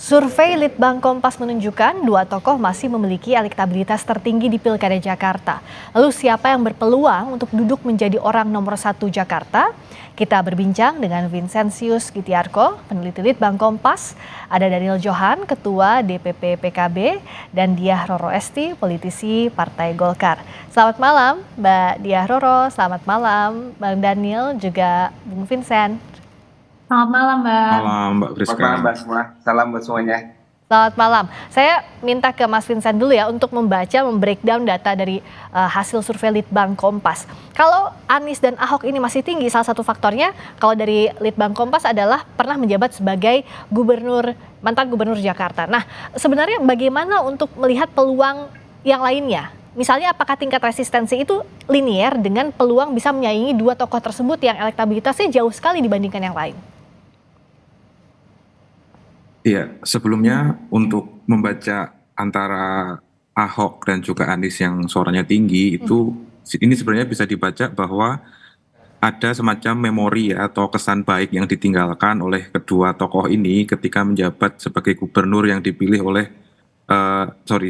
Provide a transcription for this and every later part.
Survei Litbang Kompas menunjukkan dua tokoh masih memiliki elektabilitas tertinggi di Pilkada Jakarta. Lalu siapa yang berpeluang untuk duduk menjadi orang nomor satu Jakarta? Kita berbincang dengan Vincentius Gitiarko, peneliti Litbang Kompas, ada Daniel Johan, Ketua DPP PKB, dan Diah Roro Esti, politisi Partai Golkar. Selamat malam Mbak Diah Roro, selamat malam Bang Daniel, juga Bung Vincent. Selamat malam, Mbak. Malam Mbak Selamat Friska. malam Mbak semua. Salam buat semuanya. Selamat malam. Saya minta ke Mas Vincent dulu ya untuk membreakdown data dari hasil survei Litbang Kompas. Kalau Anies dan Ahok ini masih tinggi, salah satu faktornya kalau dari Litbang Kompas adalah pernah menjabat sebagai mantan gubernur Jakarta. Nah, sebenarnya bagaimana untuk melihat peluang yang lainnya? Misalnya apakah tingkat resistensi itu linier dengan peluang bisa menyaingi dua tokoh tersebut yang elektabilitasnya jauh sekali dibandingkan yang lain? Iya, sebelumnya untuk membaca antara Ahok dan juga Anies yang suaranya tinggi itu ini sebenarnya bisa dibaca bahwa ada semacam memori ya, atau kesan baik yang ditinggalkan oleh kedua tokoh ini ketika menjabat sebagai gubernur yang dipilih oleh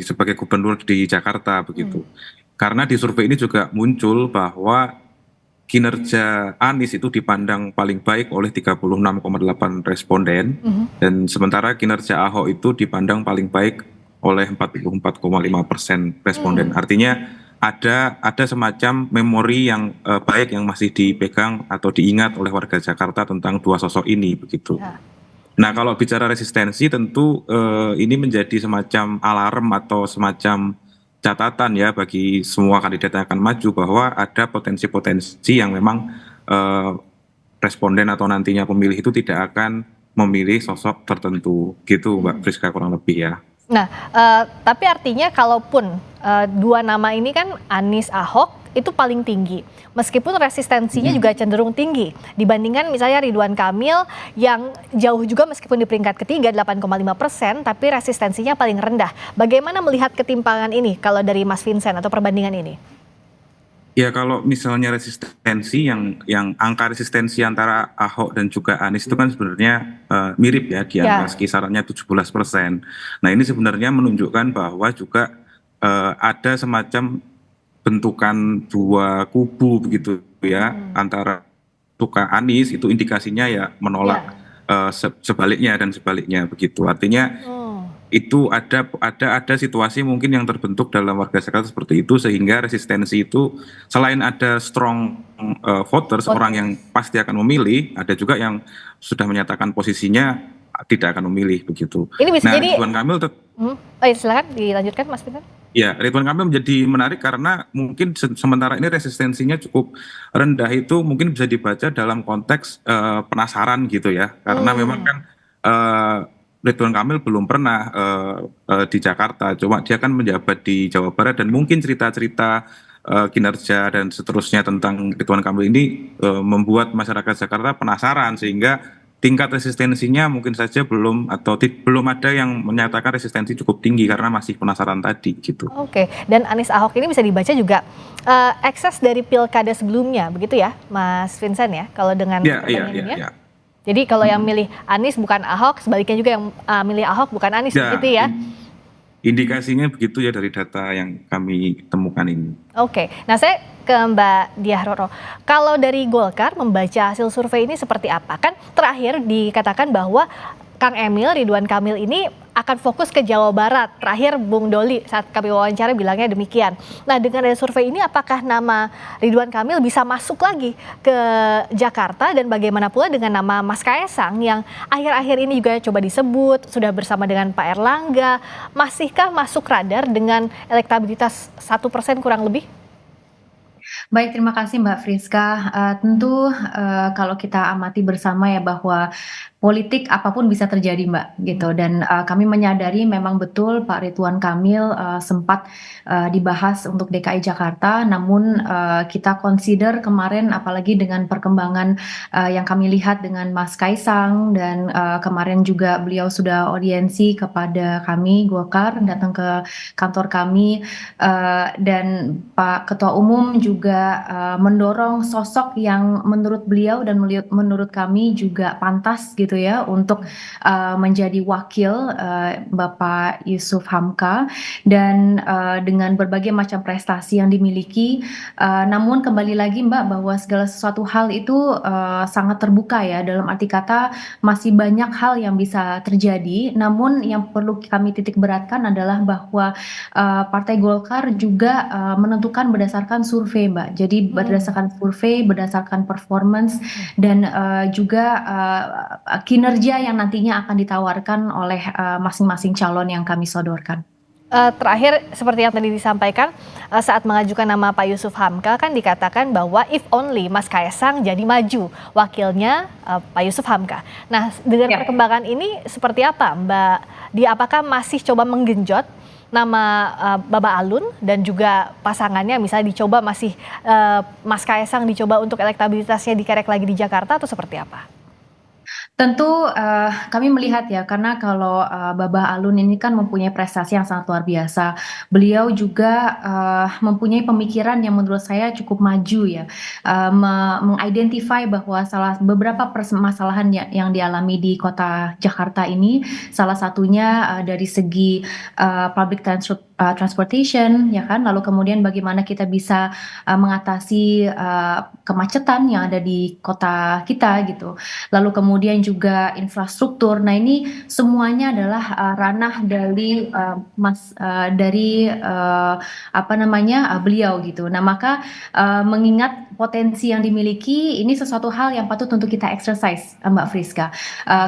sebagai gubernur di Jakarta begitu. Karena di survei ini juga muncul bahwa kinerja Anies itu dipandang paling baik oleh 36,8 responden, dan sementara kinerja Ahok itu dipandang paling baik oleh 44,5% responden. Artinya ada semacam memori yang baik yang masih dipegang atau diingat oleh warga Jakarta tentang dua sosok ini begitu. Nah, kalau bicara resistensi tentu ini menjadi semacam alarm atau semacam catatan ya bagi semua kandidat yang akan maju bahwa ada potensi-potensi yang memang responden atau nantinya pemilih itu tidak akan memilih sosok tertentu gitu Mbak Friska kurang lebih ya. Nah, tapi artinya kalaupun dua nama ini kan Anies Ahok itu paling tinggi, meskipun resistensinya juga cenderung tinggi dibandingkan misalnya Ridwan Kamil yang jauh juga meskipun di peringkat ketiga 8,5%, tapi resistensinya paling rendah. Bagaimana melihat ketimpangan ini kalau dari Mas Vincent atau perbandingan ini? Ya kalau misalnya resistensi yang angka resistensi antara Ahok dan juga Anies itu kan sebenarnya mirip ya di angka kisarannya 17%. Nah ini sebenarnya menunjukkan bahwa juga ada semacam bentukan dua kubu begitu ya, antara suka Anies itu indikasinya ya menolak sebaliknya dan sebaliknya begitu. Artinya itu ada situasi mungkin yang terbentuk dalam warga Jakarta seperti itu sehingga resistensi itu selain ada strong voters, orang yang pasti akan memilih, ada juga yang sudah menyatakan posisinya tidak akan memilih begitu. Ini bisa jadi Ridwan Kamil silakan dilanjutkan Mas Vincent. Ya, Ridwan Kamil menjadi menarik karena mungkin sementara ini resistensinya cukup rendah, itu mungkin bisa dibaca dalam konteks penasaran gitu ya. Karena memang kan Ridwan Kamil belum pernah di Jakarta, cuma dia kan menjabat di Jawa Barat dan mungkin cerita-cerita kinerja dan seterusnya tentang Ridwan Kamil ini membuat masyarakat Jakarta penasaran sehingga tingkat resistensinya mungkin saja belum ada yang menyatakan resistensi cukup tinggi karena masih penasaran tadi gitu. Oke, dan Anies Ahok ini bisa dibaca juga ekses dari pilkada sebelumnya begitu ya Mas Vincent ya kalau dengan Iya. Jadi kalau yang milih Anies bukan Ahok, sebaliknya juga yang milih Ahok bukan Anies begitu ya. Indikasinya begitu ya dari data yang kami temukan ini. Oke, nah saya ke Mbak Diah Roro. Kalau dari Golkar membaca hasil survei ini seperti apa? Kan terakhir dikatakan bahwa Kang Emil, Ridwan Kamil ini akan fokus ke Jawa Barat. Terakhir Bung Doli saat kami wawancara bilangnya demikian. Nah dengan ada survei ini apakah nama Ridwan Kamil bisa masuk lagi ke Jakarta dan bagaimana pula dengan nama Mas Kaesang yang akhir-akhir ini juga coba disebut sudah bersama dengan Pak Erlangga. Masihkah masuk radar dengan elektabilitas 1% kurang lebih? Baik, terima kasih Mbak Friska. Tentu kalau kita amati bersama ya bahwa politik apapun bisa terjadi Mbak gitu, dan kami menyadari memang betul Pak Ridwan Kamil sempat dibahas untuk DKI Jakarta, namun kita consider kemarin apalagi dengan perkembangan yang kami lihat dengan Mas Kaesang dan kemarin juga beliau sudah audiensi kepada kami Golkar, datang ke kantor kami dan Pak Ketua Umum juga juga mendorong sosok yang menurut beliau dan menurut kami juga pantas gitu ya untuk menjadi wakil Bapak Yusuf Hamka, dan dengan berbagai macam prestasi yang dimiliki. Namun kembali lagi Mbak, bahwa segala sesuatu hal itu sangat terbuka ya, dalam arti kata masih banyak hal yang bisa terjadi. Namun yang perlu kami titik beratkan adalah bahwa Partai Golkar juga menentukan berdasarkan survei Mbak. Jadi berdasarkan survei, berdasarkan performance, dan juga kinerja yang nantinya akan ditawarkan oleh masing-masing calon yang kami sodorkan. Terakhir, seperti yang tadi disampaikan, saat mengajukan nama Pak Yusuf Hamka kan dikatakan bahwa if only Mas Kaesang jadi maju, wakilnya Pak Yusuf Hamka. Nah, dengan perkembangan ini seperti apa Mbak Dia? Apakah masih coba menggenjot nama Bapak Alun dan juga pasangannya, misalnya dicoba masih Mas Kaesang dicoba untuk elektabilitasnya dikerek lagi di Jakarta, atau seperti apa? Tentu kami melihat ya, karena kalau Babah Alun ini kan mempunyai prestasi yang sangat luar biasa. Beliau juga mempunyai pemikiran yang menurut saya cukup maju ya, mengidentify bahwa beberapa permasalahan yang dialami di kota Jakarta ini, salah satunya dari segi public transportation ya kan, lalu kemudian bagaimana kita bisa mengatasi kemacetan yang ada di kota kita gitu. Lalu kemudian juga infrastruktur. Nah, ini semuanya adalah ranah dari beliau gitu. Nah, maka mengingat potensi yang dimiliki, ini sesuatu hal yang patut untuk kita exercise Mbak Friska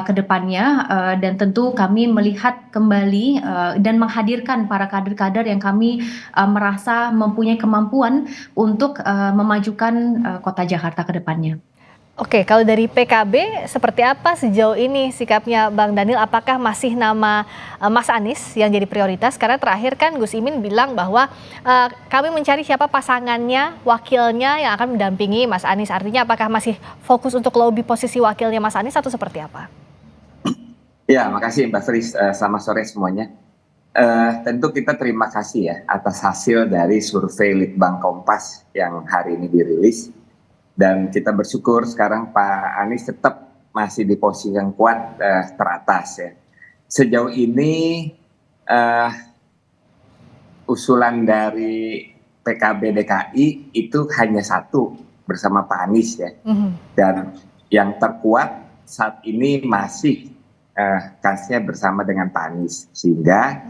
ke depannya, dan tentu kami melihat kembali dan menghadirkan para kader-kader yang kami merasa mempunyai kemampuan untuk memajukan kota Jakarta ke depannya. Oke, kalau dari PKB seperti apa sejauh ini sikapnya Bang Daniel? Apakah masih nama Mas Anies yang jadi prioritas? Karena terakhir kan Gus Imin bilang bahwa kami mencari siapa pasangannya, wakilnya yang akan mendampingi Mas Anies. Artinya apakah masih fokus untuk lobby posisi wakilnya Mas Anies atau seperti apa? Ya, makasih Mbak Fris. Selamat sore semuanya. Tentu kita terima kasih ya atas hasil dari survei Litbang Kompas yang hari ini dirilis. Dan kita bersyukur sekarang Pak Anies tetap masih di posisi yang kuat teratas ya. Sejauh ini usulan dari PKB DKI itu hanya satu bersama Pak Anies ya. Dan yang terkuat saat ini masih kasnya bersama dengan Pak Anies. Sehingga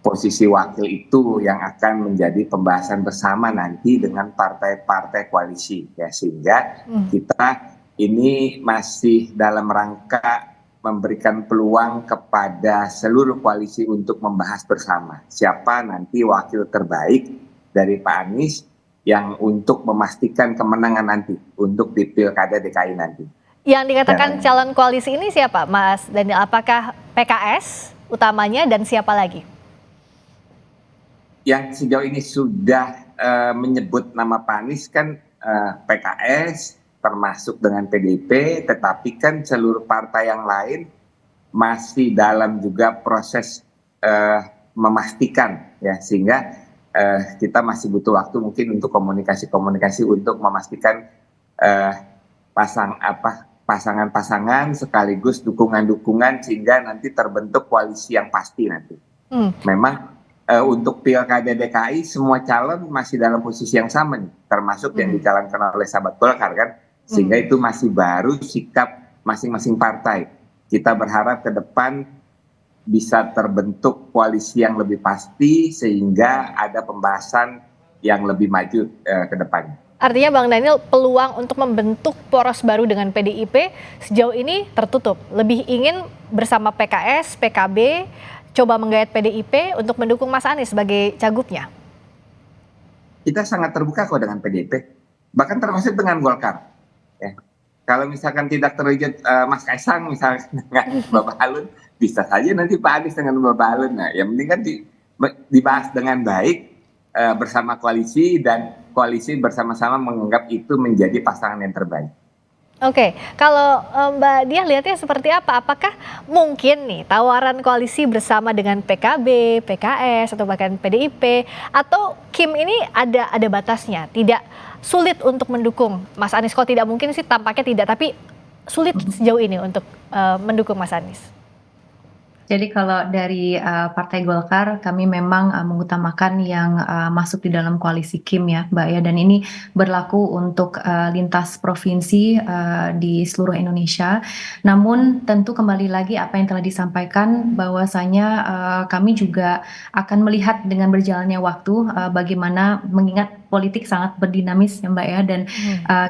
posisi wakil itu yang akan menjadi pembahasan bersama nanti dengan partai-partai koalisi ya, sehingga kita ini masih dalam rangka memberikan peluang kepada seluruh koalisi untuk membahas bersama siapa nanti wakil terbaik dari Pak Anies yang untuk memastikan kemenangan nanti untuk di Pilkada DKI nanti. Yang dikatakan calon koalisi ini siapa Mas Daniel? Apakah PKS utamanya dan siapa lagi? Yang sejauh ini sudah menyebut nama Pak Anies kan PKS termasuk dengan PDIP, tetapi kan seluruh partai yang lain masih dalam juga proses memastikan ya, sehingga kita masih butuh waktu mungkin untuk komunikasi untuk memastikan pasangan-pasangan sekaligus dukungan-dukungan sehingga nanti terbentuk koalisi yang pasti nanti. Memang untuk Pilkada DKI semua calon masih dalam posisi yang sama nih, termasuk yang dicalonkan oleh sahabat Golkar kan, sehingga itu masih baru sikap masing-masing partai. Kita berharap ke depan bisa terbentuk koalisi yang lebih pasti sehingga ada pembahasan yang lebih maju ke depan. Artinya Bang Daniel, peluang untuk membentuk poros baru dengan PDIP sejauh ini tertutup. Lebih ingin bersama PKS, PKB, coba menggayat PDIP untuk mendukung Mas Anies sebagai cagupnya. Kita sangat terbuka kok dengan PDIP, bahkan termasuk dengan Golkar. Ya. Kalau misalkan tidak terwujud Mas Kaesang misalkan dengan Bapak Alun, bisa saja nanti Pak Anies dengan Bapak Alun. Nah, yang penting kan dibahas dengan baik bersama koalisi, dan koalisi bersama-sama menganggap itu menjadi pasangan yang terbaik. Oke, kalau Mbak Dia lihatnya seperti apa? Apakah mungkin nih tawaran koalisi bersama dengan PKB, PKS, atau bahkan PDIP, atau Kim ini ada batasnya? Tidak sulit untuk mendukung Mas Anies? Kalau tidak mungkin sih tampaknya tidak, tapi sulit sejauh ini untuk mendukung Mas Anies. Jadi kalau dari Partai Golkar kami memang mengutamakan yang masuk di dalam koalisi KIM ya Mbak ya, dan ini berlaku untuk lintas provinsi di seluruh Indonesia. Namun tentu kembali lagi apa yang telah disampaikan bahwasanya kami juga akan melihat dengan berjalannya waktu bagaimana, mengingat politik sangat berdinamis ya Mbak ya, dan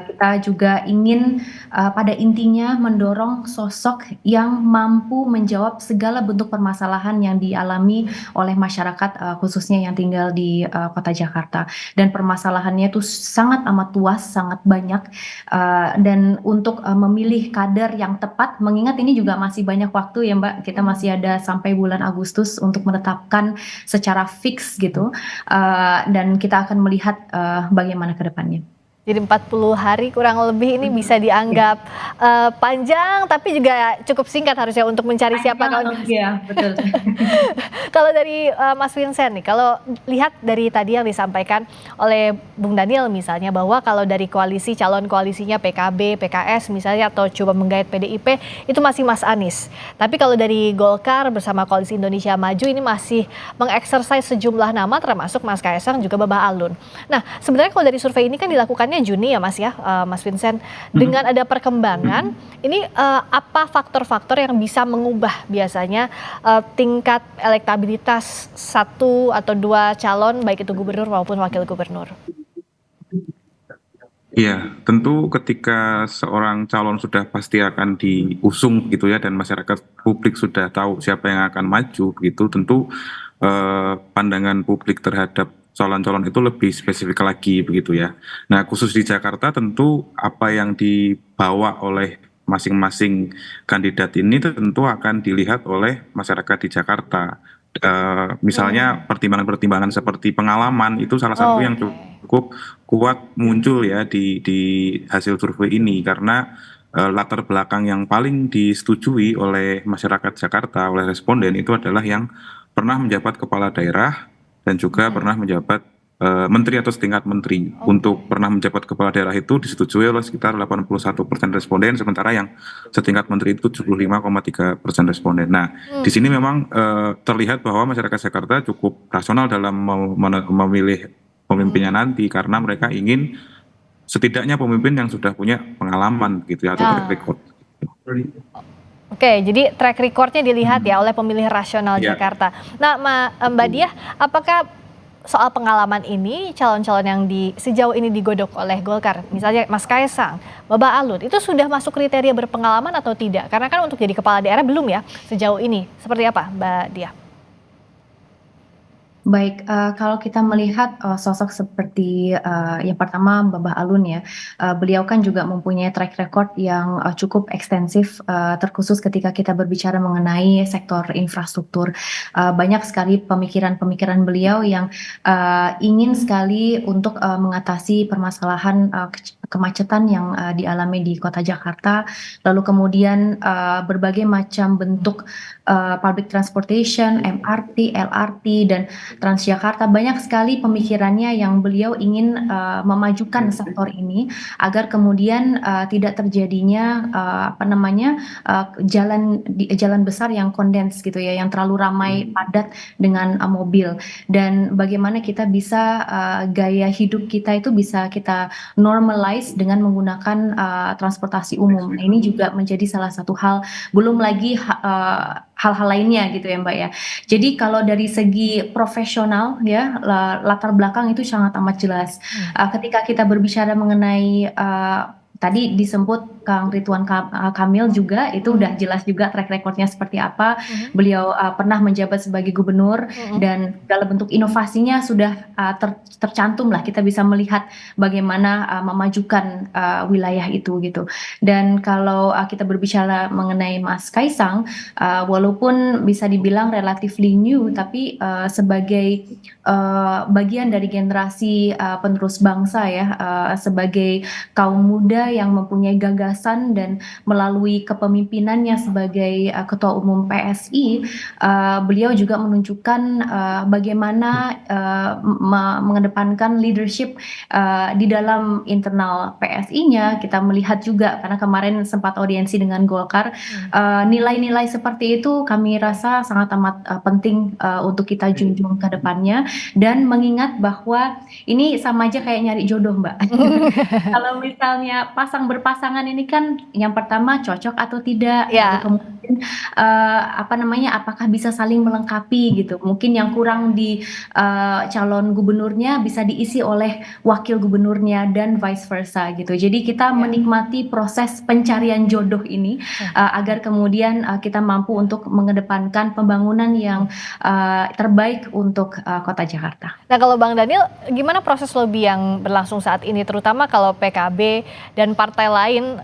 kita juga ingin pada intinya mendorong sosok yang mampu menjawab segala bentuk permasalahan yang dialami oleh masyarakat khususnya yang tinggal di kota Jakarta, dan permasalahannya itu sangat amat luas, sangat banyak, dan untuk memilih kader yang tepat, mengingat ini juga masih banyak waktu ya Mbak, kita masih ada sampai bulan Agustus untuk menetapkan secara fix gitu, dan kita akan melihat bagaimana ke depannya. Jadi 40 hari kurang lebih ini bisa dianggap panjang, tapi juga cukup singkat harusnya untuk mencari siapa kalau ya, betul. Kalau dari Mas Vincent nih, kalau lihat dari tadi yang disampaikan oleh Bung Daniel misalnya, bahwa kalau dari koalisi, calon koalisinya PKB, PKS misalnya, atau coba menggait PDIP, itu masih Mas Anies. Tapi kalau dari Golkar bersama Koalisi Indonesia Maju ini masih mengeksersis sejumlah nama, termasuk Mas Kaesang juga Babah Alun. Nah, sebenarnya kalau dari survei ini kan dilakukannya Juni ya Mas ya, Mas Vincent. Dengan ada perkembangan, ini apa faktor-faktor yang bisa mengubah biasanya tingkat elektabilitas satu atau dua calon, baik itu gubernur maupun wakil gubernur? Iya, tentu ketika seorang calon sudah pasti akan diusung gitu ya, dan masyarakat publik sudah tahu siapa yang akan maju gitu, tentu pandangan publik terhadap calon-calon itu lebih spesifik lagi begitu ya. Nah, khusus di Jakarta tentu apa yang dibawa oleh masing-masing kandidat ini tentu akan dilihat oleh masyarakat di Jakarta. Misalnya pertimbangan-pertimbangan seperti pengalaman itu salah satu yang cukup kuat muncul ya di hasil survei ini, karena latar belakang yang paling disetujui oleh masyarakat Jakarta, oleh responden itu adalah yang pernah menjabat kepala daerah dan juga pernah menjabat menteri atau setingkat menteri. Untuk pernah menjabat kepala daerah itu disetujui oleh sekitar 81% responden, sementara yang setingkat menteri itu 75,3% responden. Nah, di sini memang terlihat bahwa masyarakat Jakarta cukup rasional dalam memilih pemimpinnya nanti, karena mereka ingin setidaknya pemimpin yang sudah punya pengalaman gitu ya, atau track record. Oke, jadi track recordnya dilihat ya oleh pemilih rasional Jakarta. Nah, Mbak Diah, apakah soal pengalaman ini calon-calon yang sejauh ini digodok oleh Golkar, misalnya Mas Kaesang, Babah Alun, itu sudah masuk kriteria berpengalaman atau tidak? Karena kan untuk jadi kepala daerah belum ya sejauh ini. Seperti apa Mbak Diah? Baik, kalau kita melihat sosok seperti yang pertama Babah Alun ya, beliau kan juga mempunyai track record yang cukup ekstensif, terkhusus ketika kita berbicara mengenai sektor infrastruktur. Banyak sekali pemikiran-pemikiran beliau yang ingin sekali untuk mengatasi permasalahan kemacetan yang dialami di kota Jakarta, lalu kemudian berbagai macam bentuk public transportation, MRT, LRT, dan Transjakarta. Banyak sekali pemikirannya yang beliau ingin memajukan sektor ini agar kemudian tidak terjadinya jalan besar yang kondens gitu ya, yang terlalu ramai padat dengan mobil, dan bagaimana kita bisa gaya hidup kita itu bisa kita normalize dengan menggunakan transportasi umum. Nah, ini juga menjadi salah satu hal, belum lagi hal-hal lainnya gitu ya Mbak ya. Jadi kalau dari segi profesional ya, latar belakang itu sangat amat jelas. Ketika kita berbicara mengenai tadi disebut Kang Ridwan Kamil juga, itu udah jelas juga track recordnya seperti apa. Beliau pernah menjabat sebagai gubernur, dan dalam bentuk inovasinya sudah tercantum lah, kita bisa melihat bagaimana memajukan wilayah itu gitu. Dan kalau kita berbicara mengenai Mas Kaesang, walaupun bisa dibilang relatively new, tapi sebagai bagian dari generasi penerus bangsa ya, sebagai kaum muda muda yang mempunyai gagasan dan melalui kepemimpinannya sebagai Ketua Umum PSI, beliau juga menunjukkan bagaimana mengedepankan leadership di dalam internal PSI-nya. Kita melihat juga karena kemarin sempat audiensi dengan Golkar, nilai-nilai seperti itu kami rasa sangat amat penting untuk kita junjung ke depannya, dan mengingat bahwa ini sama aja kayak nyari jodoh, Mbak. Kalau misalnya berpasangan ini kan yang pertama cocok atau tidak, Ya. lalu kemudian apakah bisa saling melengkapi gitu. Mungkin yang kurang di calon gubernurnya bisa diisi oleh wakil gubernurnya dan vice versa gitu. Jadi kita menikmati proses pencarian jodoh ini agar kemudian kita mampu untuk mengedepankan pembangunan yang terbaik untuk Kota Jakarta. Nah, kalau Bang Daniel, gimana proses lobby yang berlangsung saat ini, terutama kalau PKB dan partai lain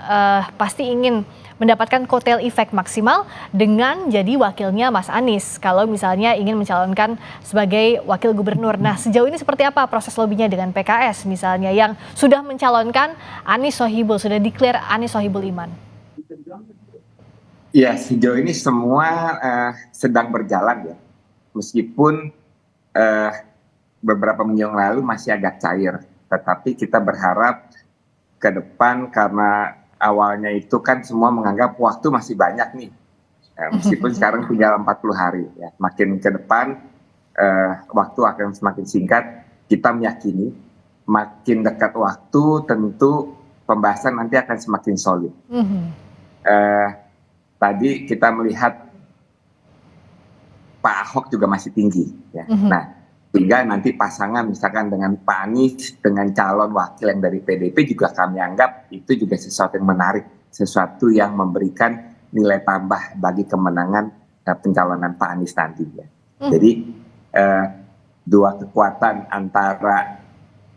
pasti ingin mendapatkan kotel efek maksimal dengan jadi wakilnya Mas Anies kalau misalnya ingin mencalonkan sebagai wakil gubernur. Nah, sejauh ini seperti apa proses lobbynya dengan PKS misalnya yang sudah mencalonkan Anies Sohibul, sudah declare Anies Sohibul Iman? Ya, sejauh ini semua sedang berjalan ya, meskipun beberapa minggu yang lalu masih agak cair, tetapi kita berharap ke depan karena awalnya itu kan semua menganggap waktu masih banyak nih, meskipun sekarang tinggal 40 hari ya, makin ke depan waktu akan semakin singkat. Kita meyakini makin dekat waktu tentu pembahasan nanti akan semakin solid. Tadi kita melihat Pak Ahok juga masih tinggi ya. Nah, sehingga nanti pasangan misalkan dengan Pak Anies dengan calon wakil yang dari PDIP juga kami anggap itu juga sesuatu yang menarik, sesuatu yang memberikan nilai tambah bagi kemenangan pencalonan Pak Anies nanti ya. Jadi dua kekuatan antara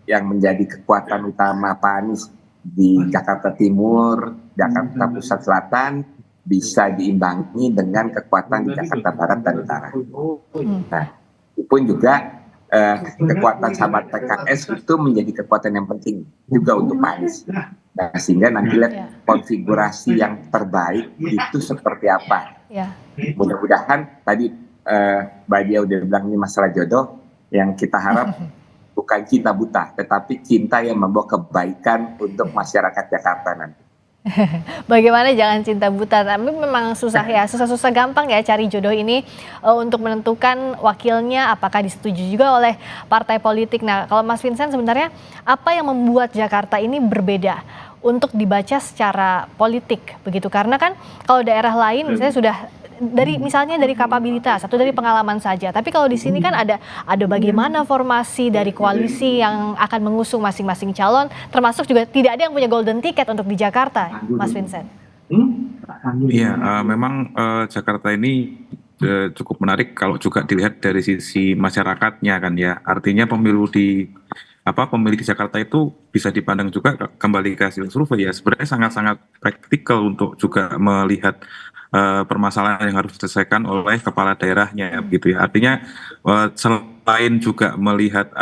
yang menjadi kekuatan utama Pak Anies di Jakarta Timur, Jakarta Pusat Selatan bisa diimbangi dengan kekuatan di Jakarta Barat dan Utara. Nah, itu pun juga kekuatan sahabat PKS itu menjadi kekuatan yang penting juga untuk Pak Anies. Nah, sehingga nanti lihat konfigurasi yang terbaik itu seperti apa. Mudah-mudahan tadi Mbak Dia udah bilang ini masalah jodoh, yang kita harap bukan cinta buta, tetapi cinta yang membawa kebaikan untuk masyarakat Jakarta nanti. Bagaimana jangan cinta buta, tapi memang susah ya, susah-susah gampang ya cari jodoh ini untuk menentukan wakilnya apakah disetujui juga oleh partai politik. Nah, kalau Mas Vincent sebenarnya apa yang membuat Jakarta ini berbeda untuk dibaca secara politik begitu? Karena kan kalau daerah lain misalnya sudah misalnya dari kapabilitas atau dari pengalaman saja. Tapi kalau di sini kan ada bagaimana formasi dari koalisi yang akan mengusung masing-masing calon, termasuk juga tidak ada yang punya golden ticket untuk di Jakarta, Mas Vincent. Iya, memang Jakarta ini cukup menarik kalau juga dilihat dari sisi masyarakatnya kan ya. Artinya pemilih di Jakarta itu bisa dipandang juga kembali ke hasil survei ya. Sebenarnya sangat-sangat praktikal untuk juga melihat permasalahan yang harus diselesaikan oleh kepala daerahnya gitu ya. Artinya selain juga melihat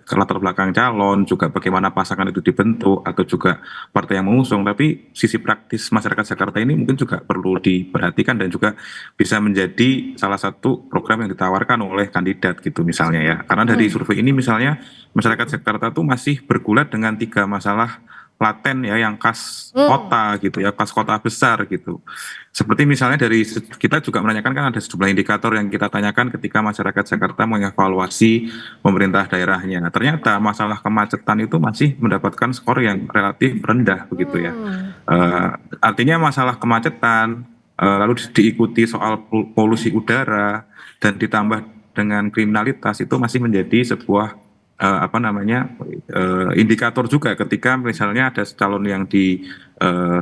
latar belakang calon, juga bagaimana pasangan itu dibentuk atau juga partai yang mengusung, tapi sisi praktis masyarakat Jakarta ini mungkin juga perlu diperhatikan dan juga bisa menjadi salah satu program yang ditawarkan oleh kandidat gitu misalnya ya. Karena dari survei ini misalnya masyarakat Jakarta tuh masih bergulat dengan 3 masalah laten ya yang khas kota gitu ya, khas kota besar gitu. Seperti misalnya dari kita juga menanyakan kan ada sejumlah indikator yang kita tanyakan ketika masyarakat Jakarta mengevaluasi pemerintah daerahnya. Nah, ternyata masalah kemacetan itu masih mendapatkan skor yang relatif rendah begitu ya. Artinya masalah kemacetan lalu diikuti soal polusi udara dan ditambah dengan kriminalitas itu masih menjadi sebuah indikator juga ketika misalnya ada calon yang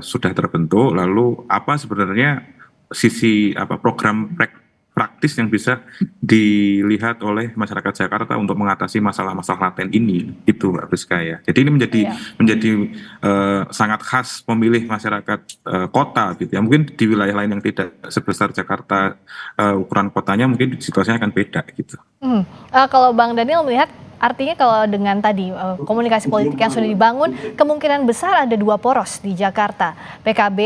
sudah terbentuk, lalu apa sebenarnya sisi program praktis yang bisa dilihat oleh masyarakat Jakarta untuk mengatasi masalah-masalah laten ini, itu Mbak Priska ya. Jadi ini menjadi sangat khas pemilih masyarakat kota gitu ya. Mungkin di wilayah lain yang tidak sebesar Jakarta ukuran kotanya mungkin situasinya akan beda gitu. Kalau Bang Daniel melihat Artinya kalau dengan tadi komunikasi politik yang sudah dibangun, kemungkinan besar ada 2 poros di Jakarta, PKB,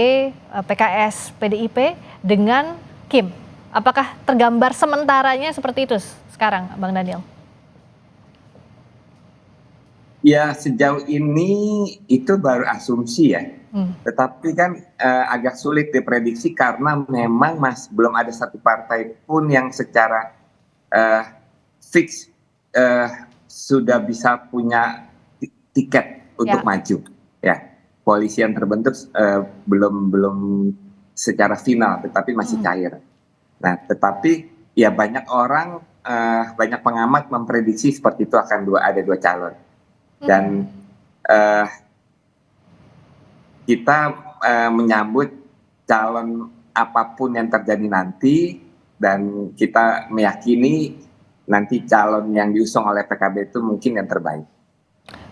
PKS, PDIP dengan Kim. Apakah tergambar sementaranya seperti itu sekarang, Bang Daniel? Ya, sejauh ini itu baru asumsi ya. Tetapi kan agak sulit diprediksi karena memang belum ada satu partai pun yang secara fix sudah bisa punya tiket untuk maju. Ya, koalisi yang terbentuk belum secara final, tetapi masih cair. Nah, tetapi ya banyak orang, banyak pengamat memprediksi seperti itu akan ada 2 calon. Dan kita menyambut calon apapun yang terjadi nanti, dan kita meyakini nanti calon yang diusung oleh PKB itu mungkin yang terbaik.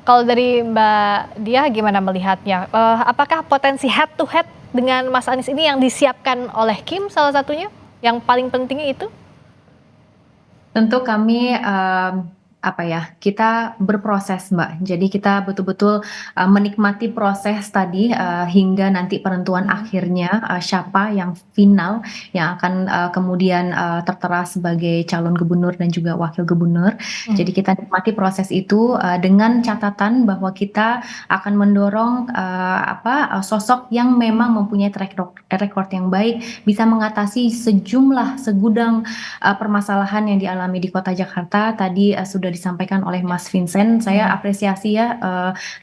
Kalau dari Mbak Diah gimana melihatnya? Apakah potensi head to head dengan Mas Anies ini yang disiapkan oleh Kim salah satunya? Yang paling pentingnya itu? Tentu kami kita berproses, Mbak. Jadi kita betul-betul menikmati proses tadi hingga nanti penentuan akhirnya siapa yang final yang akan kemudian tertera sebagai calon gubernur dan juga wakil gubernur. Jadi kita nikmati proses itu dengan catatan bahwa kita akan mendorong sosok yang memang mempunyai track record yang baik, bisa mengatasi segudang permasalahan yang dialami di Kota Jakarta. Tadi sudah disampaikan oleh Mas Vincent. Saya apresiasi ya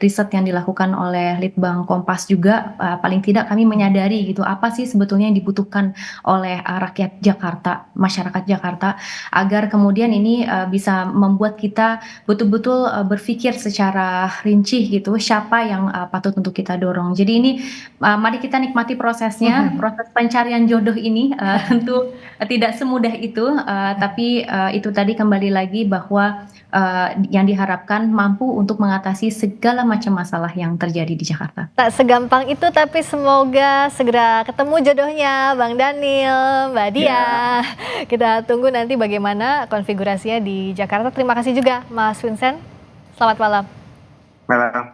riset yang dilakukan oleh Litbang Kompas juga. Paling tidak kami menyadari gitu apa sih sebetulnya yang dibutuhkan oleh rakyat Jakarta, masyarakat Jakarta, agar kemudian ini bisa membuat kita betul-betul berpikir secara rinci gitu siapa yang patut untuk kita dorong. Jadi ini mari kita nikmati prosesnya. Proses pencarian jodoh ini tentu tidak semudah itu, tapi itu tadi kembali lagi bahwa yang diharapkan mampu untuk mengatasi segala macam masalah yang terjadi di Jakarta. Tak segampang itu, tapi semoga segera ketemu jodohnya, Bang Daniel, Mbak Diah. Kita tunggu nanti bagaimana konfigurasinya di Jakarta. Terima kasih juga Mas Vincent. Selamat malam. Malam.